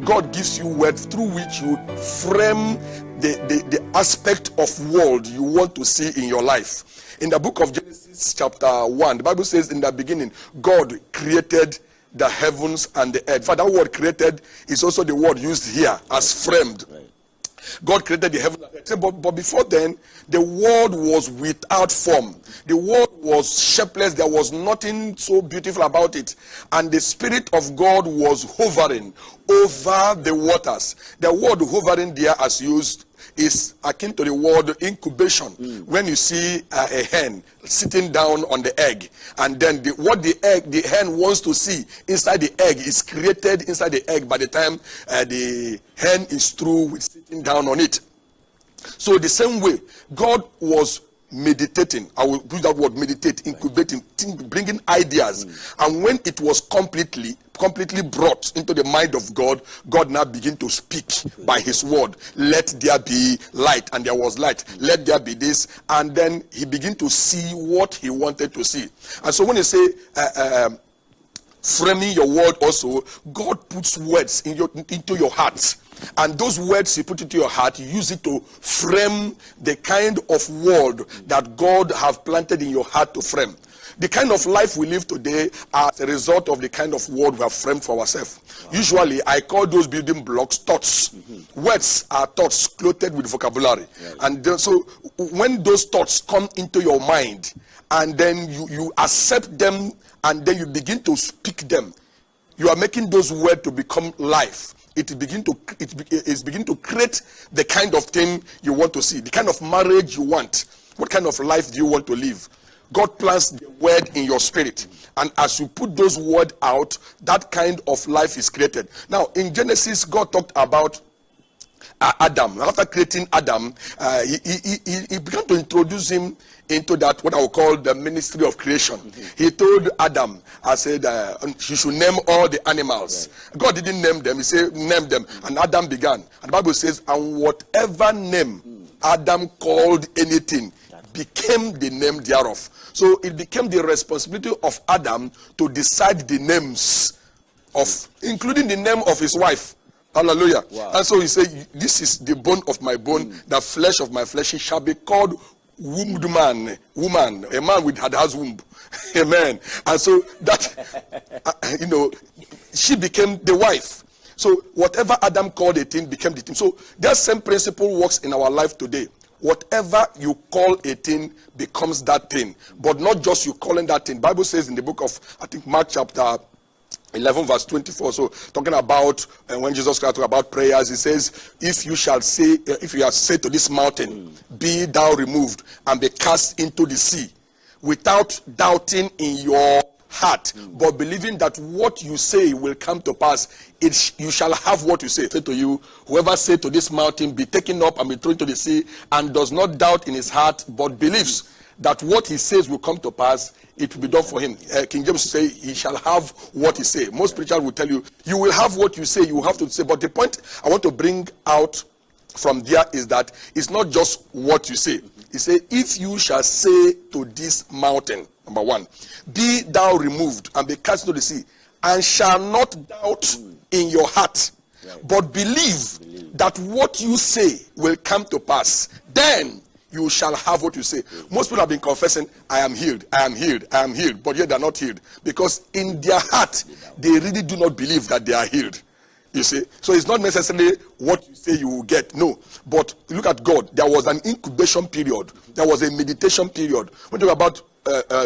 God gives you words through which you frame the aspect of world you want to see in your life. In the book of Genesis chapter 1, the Bible says in the beginning, God created the heavens and the earth. For that word created is also the word used here as framed. God created the heaven and earth. But before then, the world was without form. The world was shapeless. There was nothing so beautiful about it. And the Spirit of God was hovering over the waters. The word hovering there as used is akin to the word incubation. When you see a hen sitting down on the egg, and then what the hen wants to see inside the egg is created inside the egg by the time the hen is through with sitting down on it. So the same way, God was meditating. I will use that word, meditate, incubating, bringing ideas. And when it was completely brought into the mind of God, God now began to speak by his word. Let there be light, and there was light. Let there be this, and then he began to see what he wanted to see. And so when you say framing your word also, God puts words into your heart. And those words he put into your heart, you use it to frame the kind of world that God have planted in your heart to frame. The kind of life we live today as a result of the kind of world we have framed for ourselves. Wow. Usually, I call those building blocks thoughts. Words are thoughts clothed with vocabulary. And so when those thoughts come into your mind, and then you accept them, and then you begin to speak them, you are making those words to become life. It is begin to create the kind of thing you want to see, the kind of marriage you want. What kind of life do you want to live? God plants the word in your spirit, and as you put those words out, that kind of life is created. Now, in Genesis, God talked about Adam. After creating Adam, he began to introduce him into that, what I will call the ministry of creation. He told Adam, I said, you should name all the animals. God didn't name them. He said, name them. And Adam began. And the Bible says, and whatever name Adam called anything became the name thereof. So it became the responsibility of Adam to decide the names of, including the name of his wife. Hallelujah. Wow. And so he said, this is the bone of my bone, the flesh of my flesh. It shall be called wombed man, woman, a man that has womb. Amen. And so that, she became the wife. So whatever Adam called a thing became the thing. So that same principle works in our life today. Whatever you call a thing becomes that thing. But not just you calling that thing. Bible says in the book of, I think, Mark chapter 11 verse 24. So talking about when Jesus Christ talked about prayers, he says, if you have said to this mountain, be thou removed and be cast into the sea, without doubting in your heart, but believing that what you say will come to pass, you shall have what you say. Say to you, whoever said to this mountain, be taken up and be thrown into the sea, and does not doubt in his heart, but believes that what he says will come to pass, it will be done for him. King James say, he shall have what he say. Most preachers will tell you, you will have what you say, you have to say. But the point I want to bring out from there is that it's not just what you say. He said, if you shall say to this mountain, number one, be thou removed and be cast into the sea, and shall not doubt in your heart, but believe that what you say will come to pass, then you shall have what you say. Most people have been confessing, I am healed, I am healed, I am healed, but yet they are not healed, because in their heart they really do not believe that they are healed. You see, so it's not necessarily what you say you will get. No, but look at God. There was an incubation period. There was a meditation period. When you talk about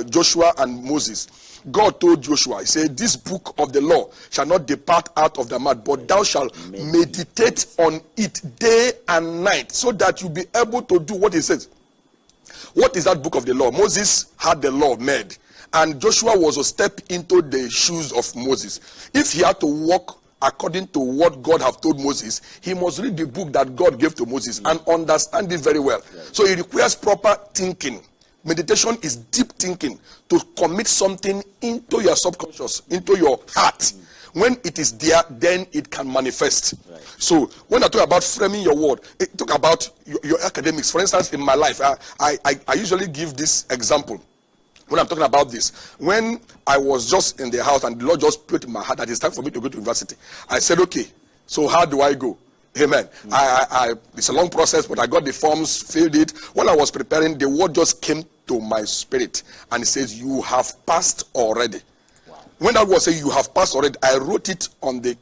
Joshua and Moses, God told Joshua, he said, this book of the law shall not depart out of the mouth, but thou shalt meditate on it day and night, so that you'll be able to do what he says. What is that book of the law? Moses had the law made, and Joshua was to step into the shoes of Moses. If he had to walk according to what God have told Moses, he must read the book that God gave to Moses and understand it very well. So it requires proper thinking. Meditation is deep thinking, to commit something into your subconscious, into your heart. When it is there, then it can manifest. So when I talk about framing your word, talk about your academics. For instance, in my life, I usually give this example. When I'm talking about this, when I was just in the house and the Lord just put in my heart that it's time for me to go to university, I said, okay, So how do I go? Amen. It's a long process, but I got the forms, filled it. When I was preparing, the word just came to my spirit, and it says, "You have passed already." Wow. When that was saying, "You have passed already," I wrote it on the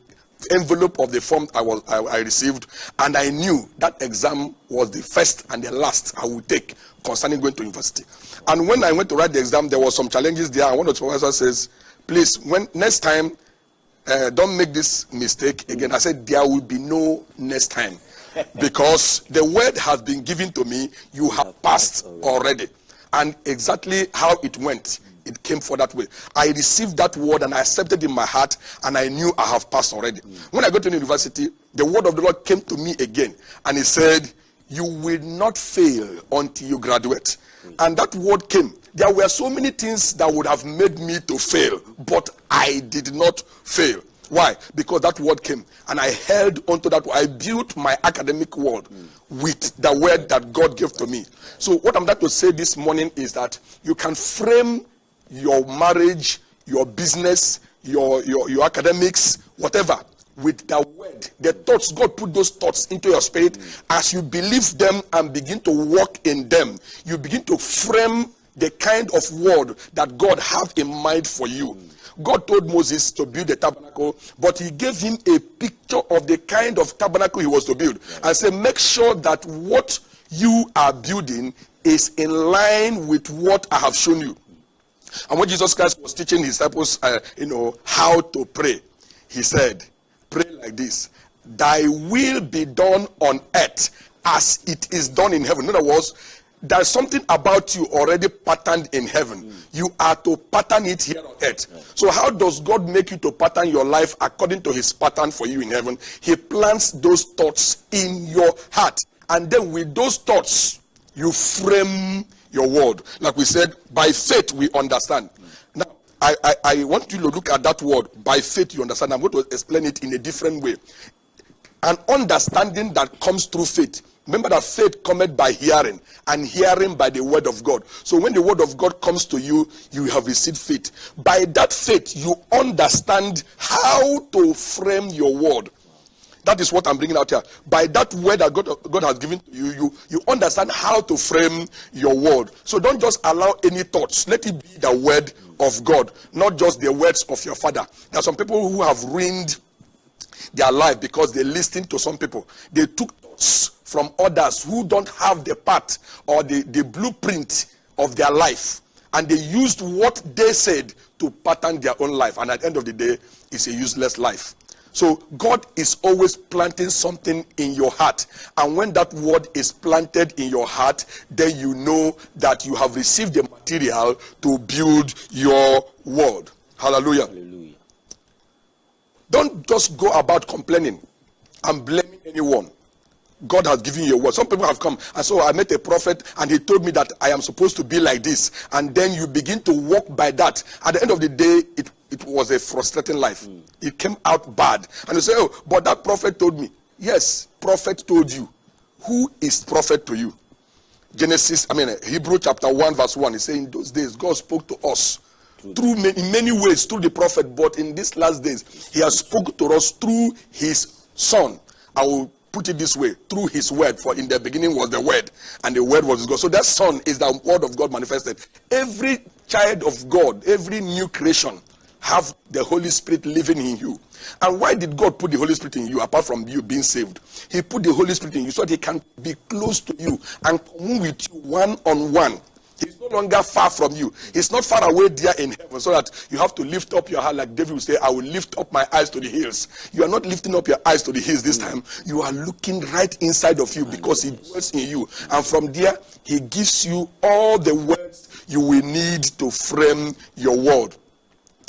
envelope of the form I received, and I knew that exam was the first and the last I would take concerning going to university. And when I went to write the exam, there were some challenges there, and one of the supervisors says, "Please, when next time, don't make this mistake again." I said, "There will be no next time, because the word has been given to me. You have passed already." And exactly how it went, it came for that way. I received that word and I accepted it in my heart, and I knew I have passed already. When I got to university, the word of the Lord came to me again, and he said, "You will not fail until you graduate." And that word came. There were so many things that would have made me to fail, but I did not fail. Why? Because that word came, and I held onto that word. I built my academic world with the word that God gave to me. So what I'm trying to say this morning is that you can frame your marriage, your business, your academics, whatever, with the word, the thoughts. God put those thoughts into your spirit. As you believe them and begin to walk in them, you begin to frame the kind of word that God have in mind for you. God told Moses to build a tabernacle, but he gave him a picture of the kind of tabernacle he was to build, and said, "Make sure that what you are building is in line with what I have shown you." And when Jesus Christ was teaching his disciples, how to pray, he said, "Pray like this: Thy will be done on earth as it is done in heaven." In other words, there's something about you already patterned in heaven. You are to pattern it here on earth. So how does God make you to pattern your life according to his pattern for you in heaven? He plants those thoughts in your heart, and then with those thoughts, you frame your word. Like we said, by faith we understand. Now, I want you to look at that word, by faith you understand. I'm going to explain it in a different way. An understanding that comes through faith. Remember that faith cometh by hearing, and hearing by the word of God. So when the word of God comes to you, you have received faith. By that faith, you understand how to frame your word. That is what I'm bringing out here. By that word that God has given to you, you understand how to frame your word. So don't just allow any thoughts. Let it be the word of God, not just the words of your father. There are some people who have ruined their life because they listened to some people. They took thoughts from others who don't have the path or the blueprint of their life, and they used what they said to pattern their own life, and at the end of the day, it's a useless life. So God is always planting something in your heart, and when that word is planted in your heart, then you know that you have received the material to build your world. Hallelujah. Hallelujah. Don't just go about complaining and blaming anyone. God has given you a word. Some people have come and so I met a prophet and he told me that I am supposed to be like this, and then you begin to walk by that. At the end of the day, it was a frustrating life. It came out bad, and you say, "Oh, but that prophet told me." Yes, prophet told you. Who is prophet to you? Hebrew chapter 1 verse 1, he says, "In those days God spoke to us in many ways through the prophet, but in these last days he has spoken to us through his son." I will put it this way: through his word. For in the beginning was the word, and the word was God. So that son is the word of God manifested. Every child of God, every new creation, have the Holy Spirit living in you. And why did God put the Holy Spirit in you apart from you being saved? He put the Holy Spirit in you so that he can be close to you and commune with you one-on-one. He's no longer far from you. He's not far away there in heaven, so that you have to lift up your heart, like David will say, "I will lift up my eyes to the hills." You are not lifting up your eyes to the hills this time. You are looking right inside of you, because he dwells in you. And from there, he gives you all the words you will need to frame your word.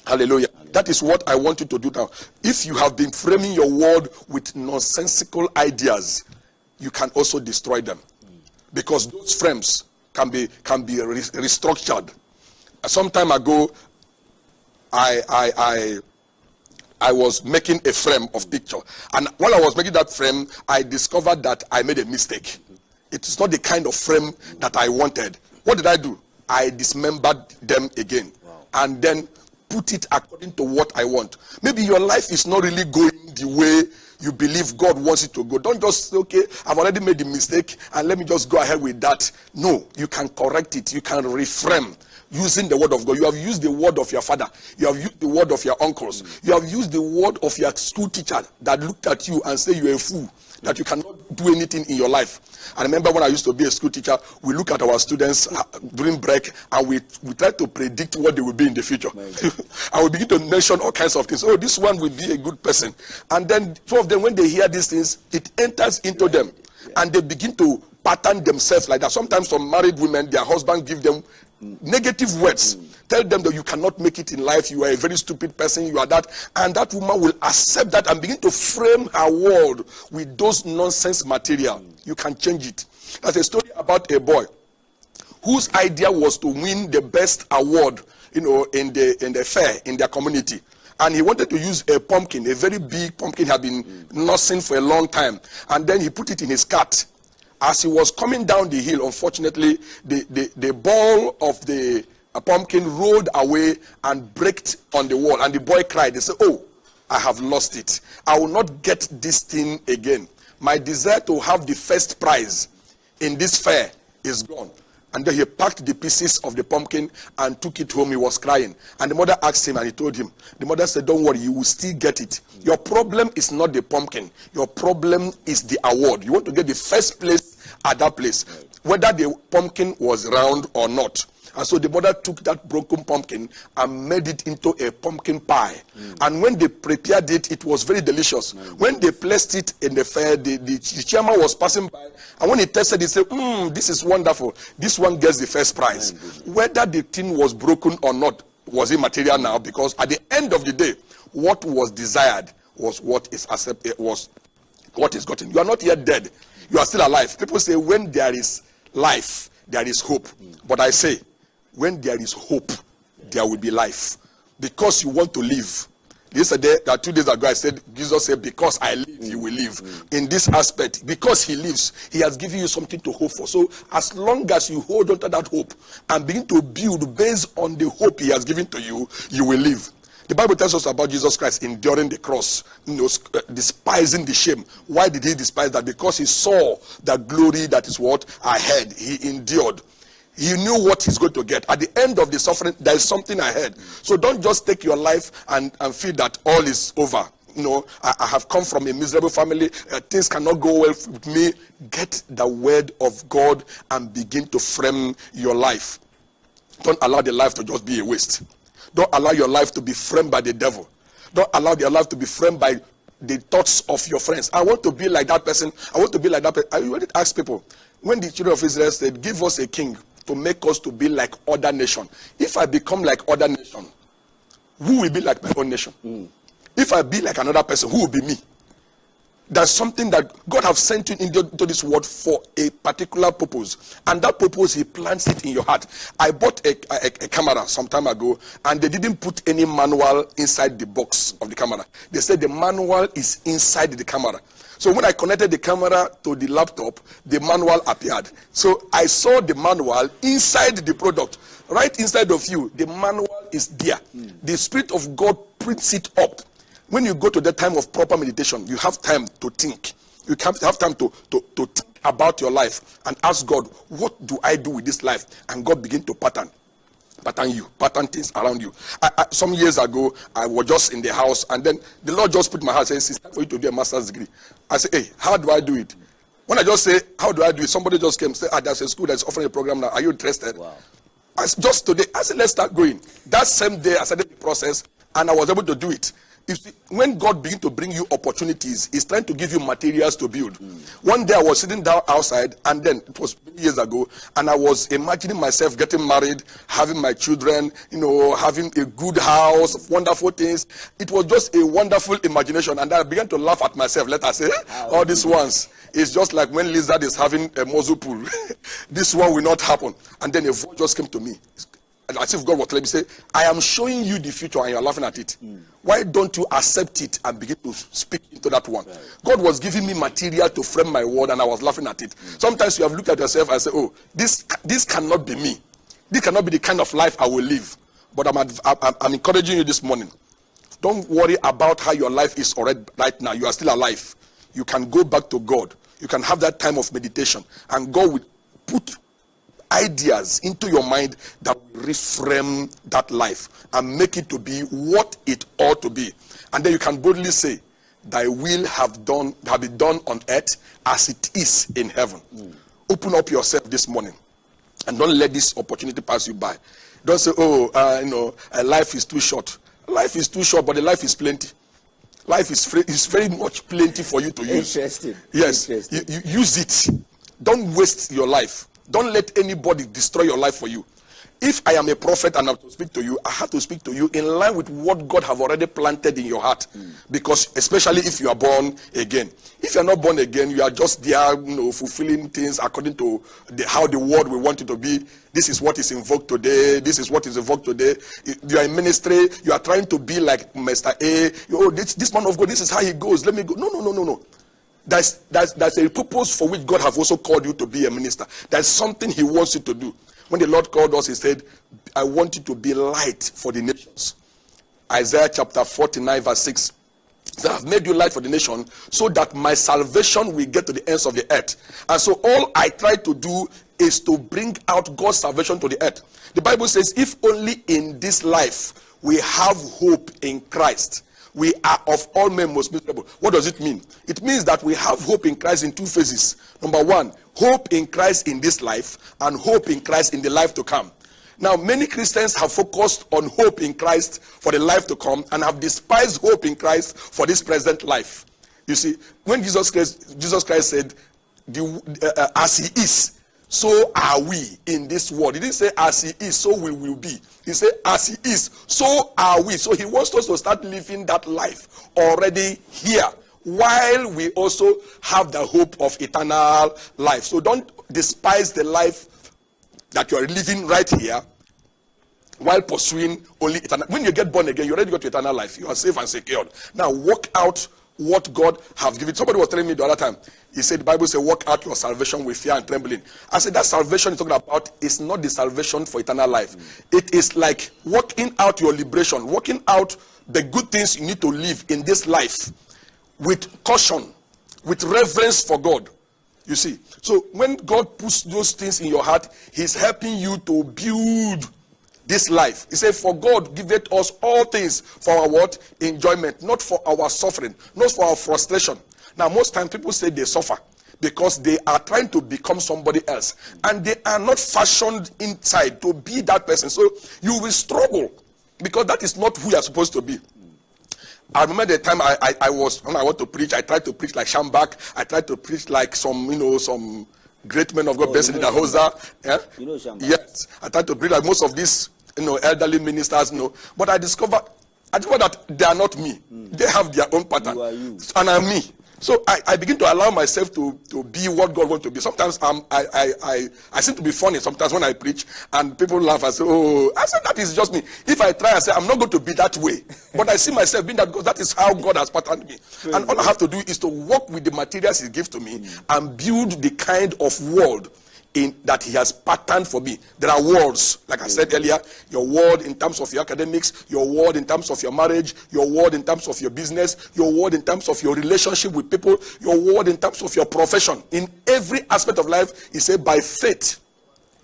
Hallelujah. That is what I want you to do now. If you have been framing your word with nonsensical ideas, you can also destroy them, because those frames can be restructured. Some time ago, I was making a frame of picture, and while I was making that frame, I discovered that I made a mistake. It is not the kind of frame that I wanted. What did I do? I dismembered them again, and then put it according to what I want. Maybe your life is not really going the way you believe God wants it to go. Don't just say, okay, I've already made the mistake and let me just go ahead with that. No, you can correct it. You can reframe using the word of God. You have used the word of your father. You have used the word of your uncles. You have used the word of your school teacher that looked at you and said you're a fool, that you cannot do anything in your life. I remember when I used to be a school teacher, we look at our students during break and we try to predict what they will be in the future. And we begin to mention all kinds of things. Oh, this one will be a good person. And then two of them, when they hear these things, it enters into them. And they begin to pattern themselves like that. Sometimes some married women, their husband give them negative words. Tell them that you cannot make it in life, you are a very stupid person, you are that. And that woman will accept that and begin to frame her world with those nonsense material. You can change it. There's a story about a boy whose idea was to win the best award, in the fair in their community. And he wanted to use a pumpkin, a very big pumpkin, had been nursing for a long time. And then he put it in his cart. As he was coming down the hill, unfortunately, the ball of the pumpkin rolled away and braked on the wall. And the boy cried. He said, oh, I have lost it. I will not get this thing again. My desire to have the first prize in this fair is gone. And then he packed the pieces of the pumpkin and took it home. He was crying. And the mother asked him and he told him. The mother said, don't worry, you will still get it. Your problem is not the pumpkin. Your problem is the award. You want to get the first place at that place, whether the pumpkin was round or not. And so the mother took that broken pumpkin and made it into a pumpkin pie. And when they prepared it, it was very delicious. When they placed it in the fair, the chairman was passing by. And when he tasted it, he said, this is wonderful. This one gets the first prize. Whether the thing was broken or not was immaterial now, because at the end of the day, what was desired was what is accepted, was what is gotten. You are not yet dead. You are still alive. People say when there is life, there is hope. But I say, when there is hope, there will be life. Because you want to live. Yesterday, 2 days ago, I said, Jesus said, because I live, you will live. In this aspect, because he lives, he has given you something to hope for. So as long as you hold on to that hope and begin to build based on the hope he has given to you, you will live. The Bible tells us about Jesus Christ enduring the cross, despising the shame. Why did he despise that? Because he saw the glory that is what ahead. He endured. He knew what he's going to get. At the end of the suffering, there is something ahead. So don't just take your life and feel that all is over. I have come from a miserable family. Things cannot go well with me. Get the word of God and begin to frame your life. Don't allow the life to just be a waste. Don't allow your life to be framed by the devil. Don't allow your life to be framed by the thoughts of your friends. I want to be like that person. I want to be like that person. I already ask people, when the children of Israel said, give us a king to make us to be like other nation. If I become like other nation, who will be like my own nation? If I be like another person, who will be me? There's something that God has sent you into this world for a particular purpose. And that purpose, he plants it in your heart. I bought a camera some time ago, and they didn't put any manual inside the box of the camera. They said the manual is inside the camera. So when I connected the camera to the laptop, the manual appeared. So I saw the manual inside the product. Right inside of you, the manual is there. The Spirit of God prints it up. When you go to the time of proper meditation, you have time to think. You have time to think about your life and ask God, what do I do with this life? And God begin to pattern things around you. Some years ago, I was just in the house, and then the Lord just put my heart and said, it's time for you to do a master's degree. I said, hey, how do I do it? When I just say, how do I do it? Somebody just came and said, there's a school that's offering a program now. Are you interested? Wow. Just today, I said, let's start going. That same day, I started the process, and I was able to do it. You see, when God begins to bring you opportunities, he's trying to give you materials to build. One day I was sitting down outside, and then it was many years ago, and I was imagining myself getting married, having my children, having a good house, wonderful things. It was just a wonderful imagination, and I began to laugh at myself. Let us say, all these ones. It's just like when lizard is having a muzzle pool. This one will not happen. And then a voice just came to me. As if God was telling me, say, I am showing you the future and you're laughing at it. Why don't you accept it and begin to speak into that one? Right. God was giving me material to frame my word and I was laughing at it. Sometimes you have looked at yourself and say, oh, this cannot be me. This cannot be the kind of life I will live. But I'm encouraging you this morning. Don't worry about how your life is already right now. You are still alive. You can go back to God. You can have that time of meditation. And God will put ideas into your mind that will reframe that life and make it to be what it ought to be. And then you can boldly say, thy will have been done on earth as it is in heaven. Open up yourself this morning and don't let this opportunity pass you by. Don't say, life is too short. Life is too short, but the life is plenty. Life is very much plenty for you to use. Interesting. Yes. Interesting. You use it. Don't waste your life. Don't let anybody destroy your life for you. If I am a prophet and I have to speak to you, I have to speak to you in line with what God have already planted in your heart. Because especially if you are born again. If you are not born again, you are just there, fulfilling things according to how the world will want you to be. This is what is invoked today. This is what is invoked today. You are in ministry. You are trying to be like Mr. A. This man of God, this is how he goes. Let me go. No. There's a purpose for which God have also called you to be a minister. There's something he wants you to do. When the Lord called us, he said, I want you to be light for the nations. Isaiah chapter 49 verse 6. I have made you light for the nation so that my salvation will get to the ends of the earth. And so all I try to do is to bring out God's salvation to the earth. The Bible says, if only in this life we have hope in Christ, we are of all men most miserable. What does it mean? It means that we have hope in Christ in two phases. Number one, hope in Christ in this life and hope in Christ in the life to come. Now, many Christians have focused on hope in Christ for the life to come and have despised hope in Christ for this present life. You see, when Jesus Christ said, as he is, so are we in this world. He didn't say as he is, so we will be. He said as he is, so are we. So he wants us to start living that life already here, while we also have the hope of eternal life. So don't despise the life that you are living right here while pursuing only eternal. When you get born again, you already got to eternal life. You are safe and secured. Now walk out what God has given. Somebody was telling me the other time. He said the Bible says work out your salvation with fear and trembling. I said that salvation you're talking about is not the salvation for eternal life. It is like working out your liberation, working out the good things you need to live in this life with caution, with reverence for God. You see, so when God puts those things in your heart, he's helping you to build this life. He said, for God giveth us all things for our what? Enjoyment, not for our suffering, not for our frustration. Now, most times people say they suffer because they are trying to become somebody else. And they are not fashioned inside to be that person. So you will struggle because that is not who you are supposed to be. I remember the time when I want to preach, I tried to preach like Shambach. I tried to preach like some great men of God, Bessie Dahosa. Yeah? You know Shambach? Yes. I tried to preach like most of these, elderly ministers, But I discovered that they are not me. They have their own pattern. You are you. And I'm me. So I begin to allow myself to be what God wants to be. Sometimes I seem to be funny sometimes when I preach and people laugh and say, oh, I said that is just me. If I try and say I'm not going to be that way, but I see myself being that because that is how God has patterned me. And all I have to do is to work with the materials he gives to me and build the kind of world that he has patterned for me. There are worlds, like I said earlier, your world in terms of your academics, your world in terms of your marriage, your world in terms of your business, your world in terms of your relationship with people, your world in terms of your profession. In every aspect of life, he said, by faith,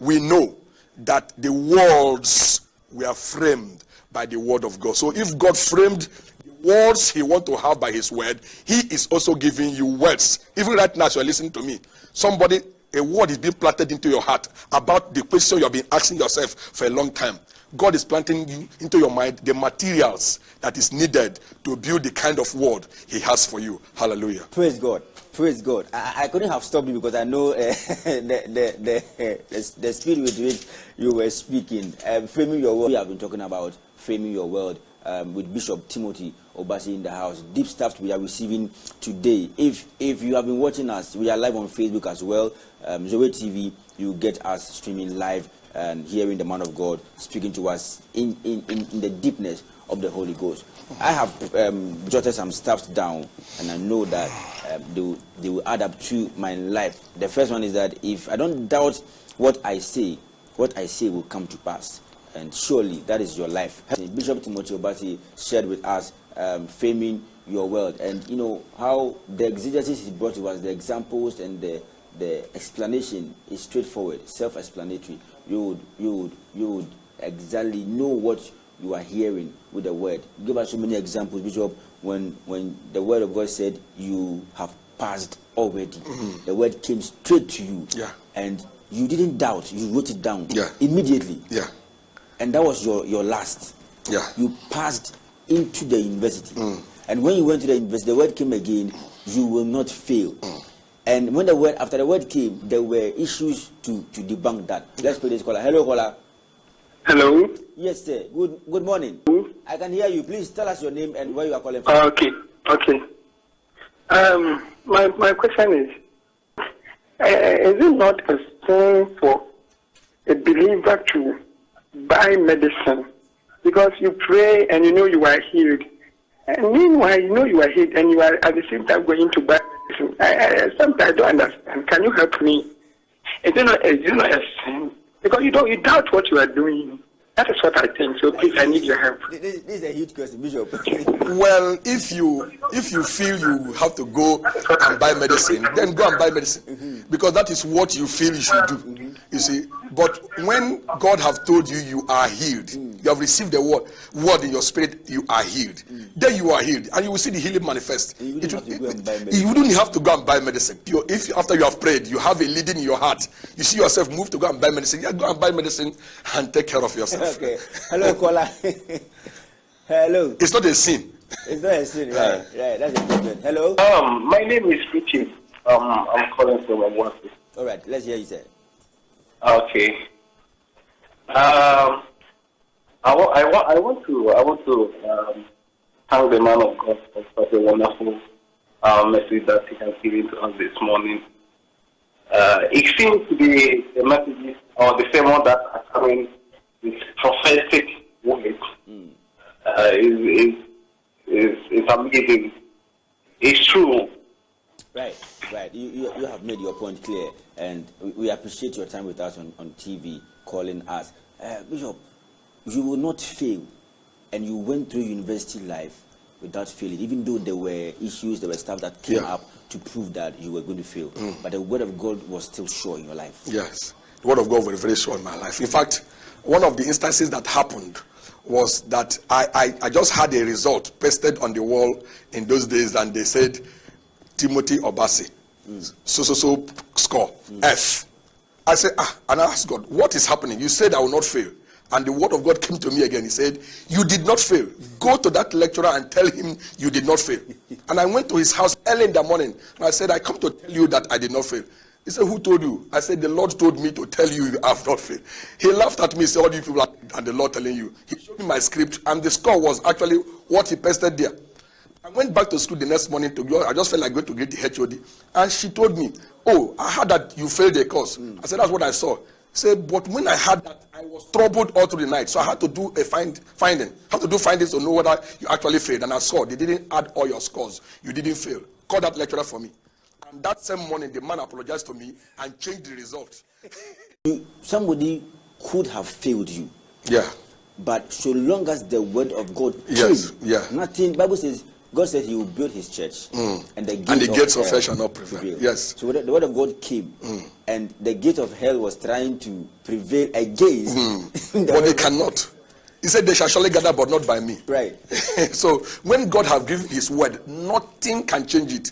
we know that the worlds were framed by the word of God. So if God framed the words he wants to have by his word, he is also giving you words. Even right now, as you are listening to me, a word is being planted into your heart about the question you have been asking yourself for a long time. God is planting you into your mind the materials that is needed to build the kind of word he has for you. Hallelujah. Praise God. Praise God. I couldn't have stopped you because I know the speed with which you were speaking. Framing your world. We have been talking about framing your world with Bishop Timothy Obasi in the house. Deep stuff we are receiving today. If you have been watching us, we are live on Facebook as well. Zoe TV, you get us streaming live and hearing the man of God speaking to us in the deepness of the Holy Ghost. I have jotted some stuff down, and I know that they will add up to my life. The first one is that if I don't doubt what I say will come to pass. and surely that is your life. Bishop Timothy Obasi shared with us framing your world, and you know how the exegesis he brought to us, the examples and the explanation is straightforward, self-explanatory. You would exactly know what you are hearing with the word. Give us so many examples, Bishop, when the word of God said you have passed already. The word came straight to you, and you didn't doubt. You wrote it down immediately. And that was your last. You passed into the university. And when you went to the university, the word came again, you will not fail. And when after the word came, there were issues to debunk that. Let's play this caller. Hello, caller. Hello. Yes, sir. Good morning. I can hear you. Please tell us your name and where you are calling from. Okay. My question is it not a sin for a believer to buy medicine? Because you pray and you know you are healed. And meanwhile, you know you are healed and you are at the same time going to buy medicine. Sometimes I don't understand. Can you help me? Is it not a sin? Because you doubt what you are doing. That is what I think. So please, I need your help. This is a huge question, Bishop. Well, if you feel you have to go and buy medicine, then go and buy medicine, because that is what you feel you should do. You see, but when God have told you you are healed, you have received the word in your spirit, you are healed. Then you are healed, and you will see the healing manifest. You wouldn't have to go and buy medicine. If after you have prayed, you have a leading in your heart, you see yourself move to go and buy medicine. Yeah, go and buy medicine and take care of yourself. Okay. Hello, caller. Hello. It's not a sin. It's not a sin, right? Right. That's a problem. Hello. My name is Richard. I'm calling from Amwasi. All right. Let's hear you, sir. Okay. I want to thank the man of God for such a wonderful message that he has given to us this morning. It seems to be the messages or the sermon that are coming with prophetic words. It's amazing. It's true. Right. You have made your point clear, and we appreciate your time with us on TV, calling us. Bishop, you will not fail, and you went through university life without failing, even though there were issues, there were stuff that came up to prove that you were going to fail. But the word of God was still sure in your life. Yes, the word of God was very sure in my life. In fact, one of the instances that happened was that I just had a result pasted on the wall in those days, and they said Timothy Obasi, so score F. I said, and I asked God, what is happening? You said I will not fail. And the word of God came to me again. He said, you did not fail. Go to that lecturer and tell him you did not fail. And I went to his house early in the morning, and I said, I come to tell you that I did not fail. He said, who told you? I said, the Lord told me to tell you you have not failed. He laughed at me. He said, all you people are, and the Lord telling you. He showed me my script, and the score was actually what he pasted there. I went back to school the next morning to go. I just felt like going to greet the HOD. And she told me, oh, I heard that you failed the course. I said, that's what I saw. He said, but when I heard that, I was troubled all through the night. So I had to do a finding. Had to do findings to know whether you actually failed. And I saw they didn't add all your scores. You didn't fail. Call that lecturer for me. And that same morning, the man apologized to me and changed the result. Somebody could have failed you. Yeah. But so long as the word of God came, nothing. Bible says, God said he will build his church, and the gates of hell shall not prevail. Yes. So the word of God came, and the gate of hell was trying to prevail against. But they cannot. He said, they shall surely gather, but not by me. Right. So when God has given his word, nothing can change it.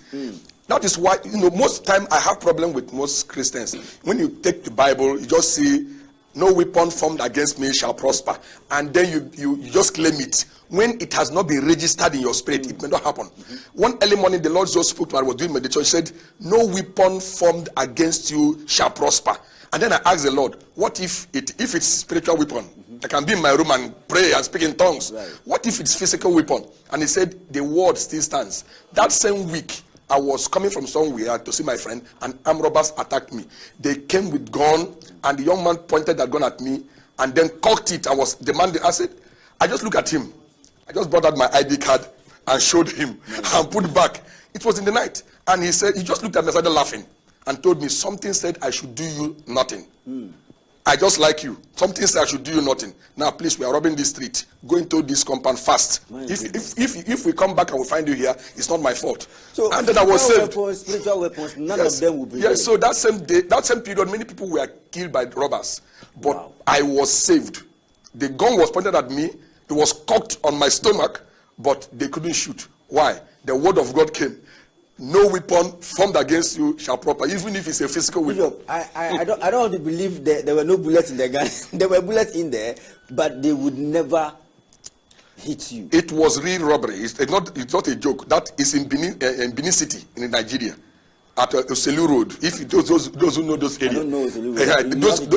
That is why, most time I have problem with most Christians. When you take the Bible, you just see, no weapon formed against me shall prosper. And then you just claim it. When it has not been registered in your spirit, it may not happen. One early morning, the Lord just spoke to me. I was doing meditation. He said, no weapon formed against you shall prosper. And then I asked the Lord, what if it's spiritual weapon? I can be in my room and pray and speak in tongues. Right. What if it's physical weapon? And he said, the word still stands. That same week, I was coming from somewhere to see my friend, and armed robbers attacked me. They came with gun, and the young man pointed that gun at me, and then cocked it. I said, I just looked at him. I just brought out my ID card and showed him and put it back. It was in the night. And he just looked at me and started laughing and told me something said I should do you nothing. I just like you. Something says I should do you nothing. Now, please, we are robbing this street. Go into this compound fast. If we come back and we find you here, it's not my fault. So, and then I was saved. Spiritual weapons, none of them will be. Yes, so that same day, that same period, many people were killed by robbers. But wow. I was saved. The gun was pointed at me. It was cocked on my stomach, but they couldn't shoot. Why? The word of God came. No weapon formed against you shall prosper, even if it's a physical weapon. Bishop, I don't want to believe that there were no bullets in the gun. There were bullets in there, but they would never hit you. It was real robbery. It's not a joke. That is in Benin City in Nigeria, at Oselu Road. If those who know those areas, I don't know Oselu.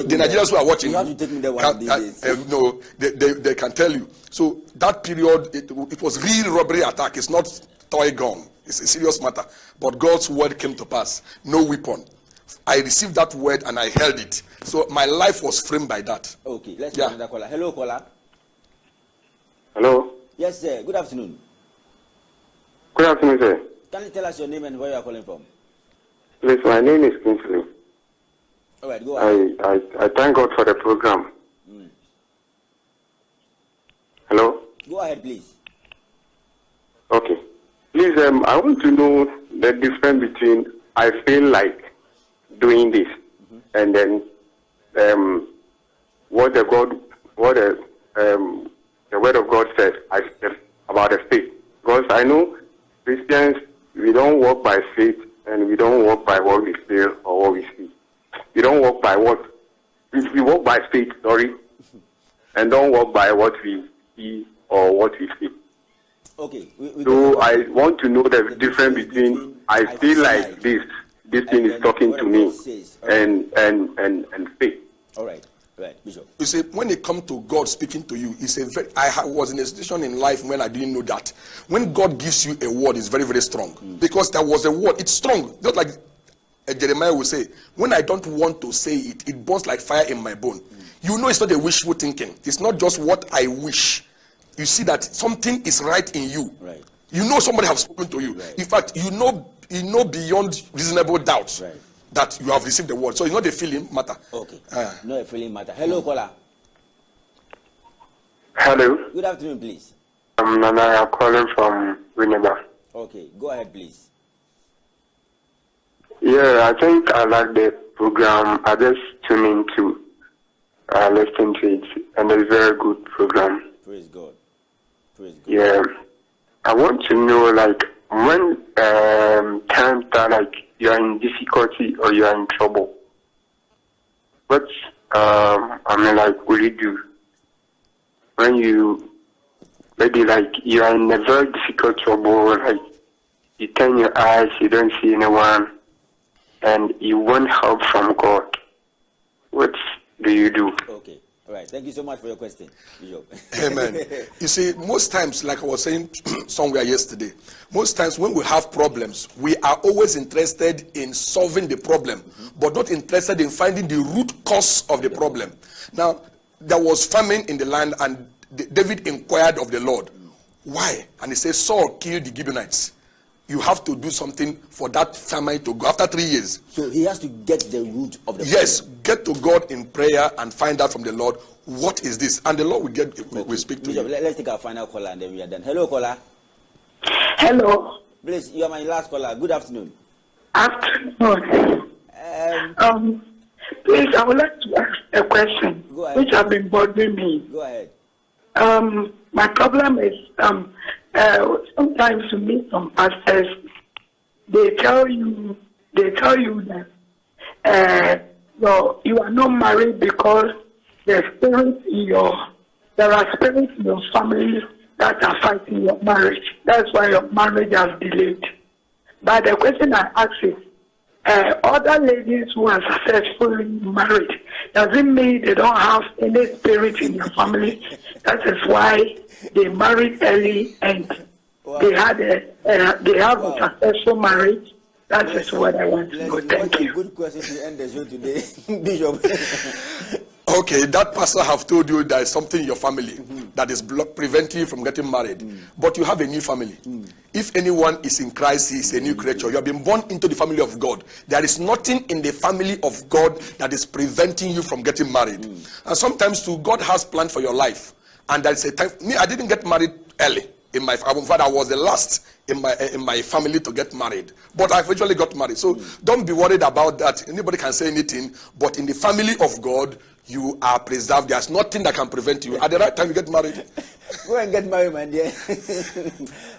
The Nigerians who are watching, you have to take me there one of these days. No, they can tell you. So that period, it was real robbery attack. It's not toy gun. It's a serious matter. But God's word came to pass. No weapon. I received that word and I held it. So my life was framed by that. Okay, let's get another caller. Hello, caller. Hello. Yes, sir. Good afternoon. Good afternoon, sir. Can you tell us your name and where you are calling from? Please, my name is Kingsley. All right, go ahead. I thank God for the program. Hello? Go ahead, please. Okay. Please, I want to know the difference between I feel like doing this and then what the word of God says about the faith. Because I know Christians, we don't walk by faith and we don't walk by what we feel or what we see. We don't walk by we walk by faith, and don't walk by what we see or what we feel. Okay. So I want to know the difference between I feel like this thing is talking to me and faith. All right. Right, Bishop. You see, when it comes to God speaking to you, I was in a situation in life when I didn't know that. When God gives you a word, it's very, very strong. Because there was a word, it's strong. Just like Jeremiah will say, when I don't want to say it, it burns like fire in my bone. You know it's not a wishful thinking. It's not just what I wish. You see that something is right in you. Right. You know somebody has spoken to you. Right. In fact, you know beyond reasonable doubt that you have received the word. So it's not a feeling matter. Okay. Not a feeling matter. Hello, caller. Hello. Good afternoon, please. I'm Nana. I'm calling from Winneba. Okay, go ahead, please. Yeah, I think I like the program. I just tune in to listen to it, and it's a very good program. Praise God. Praise God. Yeah, I want to know, like, when times that, like, you are in difficulty or you are in trouble, what will you do when you maybe like you are in a very difficult trouble, like you turn your eyes, you don't see anyone, and you want help from God? What do you do? Okay. All right. Thank you so much for your question, Bishop. Amen. You see, most times, like I was saying somewhere yesterday, most times when we have problems, we are always interested in solving the problem, but not interested in finding the root cause of the problem. Now, there was famine in the land, and David inquired of the Lord. Why? And he said, Saul killed the Gibeonites. You have to do something for that famine to go after 3 years. So he has to get the root of the problem. Yes, get to God in prayer and find out from the Lord, what is this? And the Lord will speak to you. Let's take our final caller and then we are done. Hello, caller. Hello. Please, you are my last caller. Good afternoon. Afternoon. Please, I would like to ask a question which has been bothering me. Go ahead. My problem is sometimes you meet some pastors, they tell you that you are not married because there are spirits in your family that are fighting your marriage. That's why your marriage has delayed. But the question I ask is, other ladies who are successfully married, does it mean they don't have any spirit in their family? That is why they married early and they have a successful marriage. That is what I want to know. Thank you. Good question to end the show today, Bishop. Okay, that pastor have told you there is something in your family that is preventing you from getting married, but you have a new family. If anyone is in Christ, he is a new creature. You have been born into the family of God. There is nothing in the family of God that is preventing you from getting married. And sometimes too, God has planned for your life. And there is a time. Me, I didn't get married early. In my father, I was the last in my family to get married, but I eventually got married. So don't be worried about that. Anybody can say anything, but in the family of God, you are preserved. There's nothing that can prevent you. At the right time, you get married. Go and get married, my dear.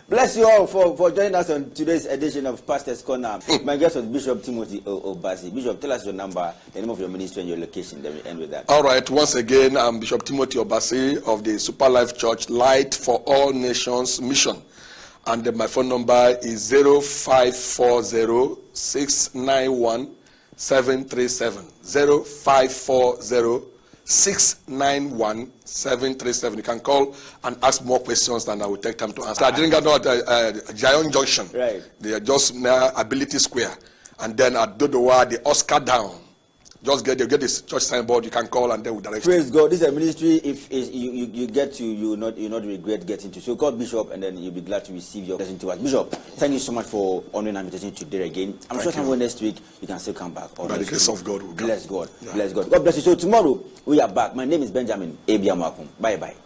Bless you all for joining us on today's edition of Pastor's Corner. My guest was Bishop Timothy Obasi. Bishop, tell us your number, the name of your ministry, and your location. Then we end with that. All right. Once again, I'm Bishop Timothy Obasi of the Super Life Church Light for All Nations Mission. And my phone number is 0540-691-737. 0540-691-737. You can call and ask more questions and I will take time to answer. I didn't get out at Giant Junction. Right. They are just near Ability Square. And then at Dodowa, the Oscar Down. Just get this church signboard. You can call and then we'll direct you. Praise God. This is a ministry. If you get to, you will not regret getting to. So call Bishop and then you'll be glad to receive your blessing to us. Bishop, thank you so much for honoring our invitation today again. I'm sure sometime next week you can still come back. By the grace of God, we'll come. Bless God. Yeah. Bless God. God bless you. So tomorrow we are back. My name is Benjamin Ebiamakum. Bye bye.